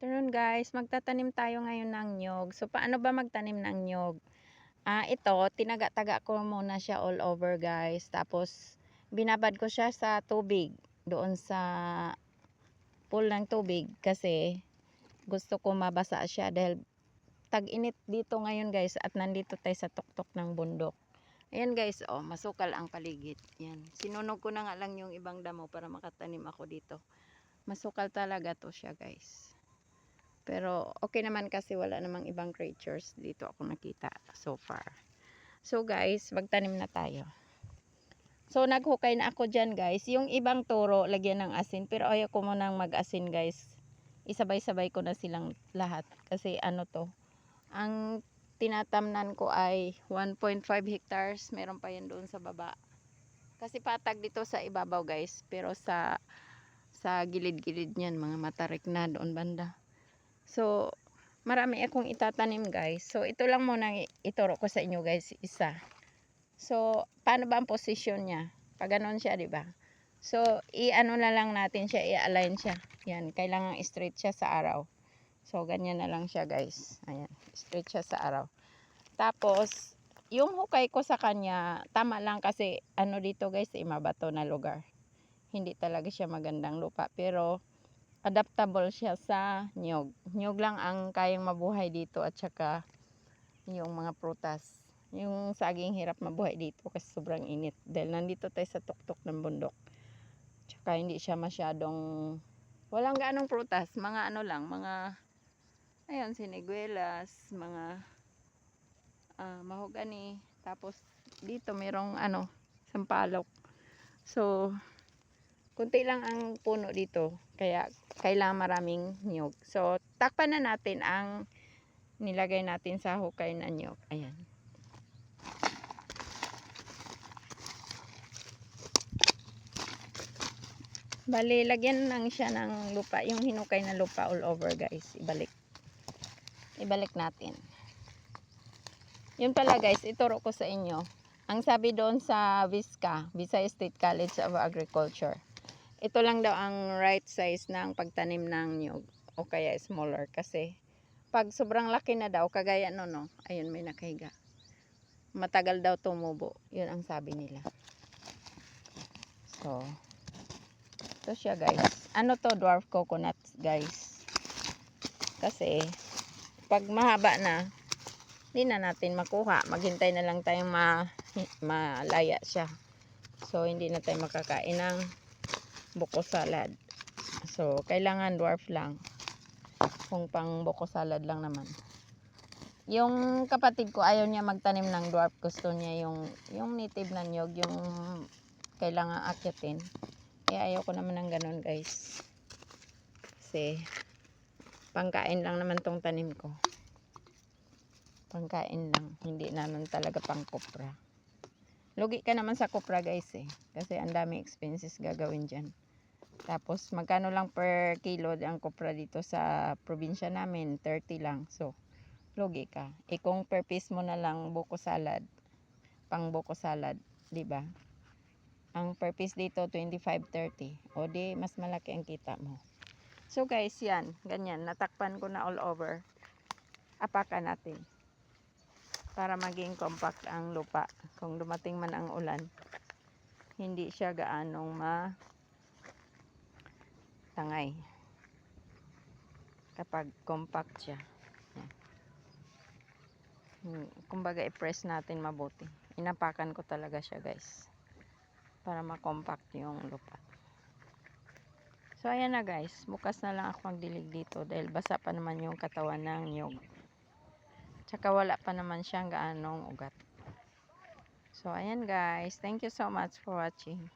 Afternoon guys, magtatanim tayo ngayon ng nyog. So paano ba magtanim ng nyog? Ito, tinaga-taga ko muna siya all over guys. Tapos binabad ko siya sa tubig, doon sa pool ng tubig kasi gusto ko mabasa siya dahil tag-init dito ngayon guys at nandito tayo sa tuktok ng bundok. Ayan guys, oh, masukal ang paligid. Yan. Sinunog ko na nga lang yung ibang damo para makatanim ako dito. Masukal talaga to siya guys. Pero okay naman kasi wala namang ibang creatures dito ako nakita so far. So guys, magtanim na tayo. So naghukay na ako dyan guys. Yung ibang turo, lagyan ng asin. Pero ayaw ko munang mag-asin guys. Isabay-sabay ko na silang lahat. Kasi ano to, ang tinatamnan ko ay 1.5 hectares. Meron pa yan doon sa baba. Kasi patag dito sa ibabaw guys. Pero sa gilid-gilid niyan, mga matarik na doon banda. So, marami akong itatanim guys. So, ito lang muna ituro ko sa inyo guys, isa. So, paano ba ang posisyon niya? Pag ganun siya, di ba? So, i-ano na lang natin siya, i-align siya. Yan, kailangan straight siya sa araw. So, ganyan na lang siya guys. Ayan, straight siya sa araw. Tapos, yung hukay ko sa kanya, tama lang kasi ano dito guys, mabato na lugar. Hindi talaga siya magandang lupa. Pero, adaptable siya sa nyog. Nyog lang ang kayang mabuhay dito at saka yung mga prutas. Yung saging hirap mabuhay dito kasi sobrang init. Dahil nandito tayo sa tuktok ng bundok. Tsaka hindi siya masyadong, walang gaanong prutas. Mga ano lang, mga, ayun, siniguelas, mga mahogani. Tapos dito merong ano, sampalok. So, kunti lang ang puno dito kaya kailangan maraming niyog. So takpan na natin ang nilagay natin sa hukay na niyog. Ayan. Bali, lagyan lang siya ng lupa, yung hinukay na lupa all over guys. Ibalik natin. Yun pala guys, ituro ko sa inyo. Ang sabi doon sa VISCA, Visayas State College of Agriculture, ito lang daw ang right size ng pagtanim ng nyug o kaya smaller kasi pag sobrang laki na daw kagaya no, ayun may nakahiga, matagal daw tumubo, yun ang sabi nila. So ito siya guys, ano to, dwarf coconut guys, kasi pag mahaba na hindi na natin makuha, maghintay na lang tayong malaya siya. So hindi na tayo makakain ng buko salad. So, kailangan dwarf lang. Kung pang buko salad lang naman. Yung kapatid ko, ayaw niya magtanim ng dwarf. Gusto niya yung native na nyog, yung kailangan akyatin. Kaya ayaw ko naman ng ganun, guys. Kasi, pangkain lang naman tong tanim ko. Pangkain lang. Hindi naman talaga pang kopra. Lugi ka naman sa kopra, guys, eh. Kasi ang dami expenses gagawin dyan. Tapos magkano lang per kilo ang kopra dito sa probinsya namin, 30 lang. So, lugi ka. Kung per piece mo na lang buko salad, pang buko salad, 'di ba? Ang per piece dito 25-30. O di mas malaki ang kita mo. So guys, yan, ganyan, natakpan ko na all over. Apakan natin. Para maging compact ang lupa. Kung dumating man ang ulan, hindi siya gaanong tangay kapag compact siya. Kumbaga i-press natin mabuti. Inapakan ko talaga siya guys para ma-compact yung lupa. So ayan na guys, bukas na lang ako magdilig dito dahil basa pa naman yung katawan ng nyog. Tsaka wala pa naman siyang gaanong ugat. So ayan guys, thank you so much for watching.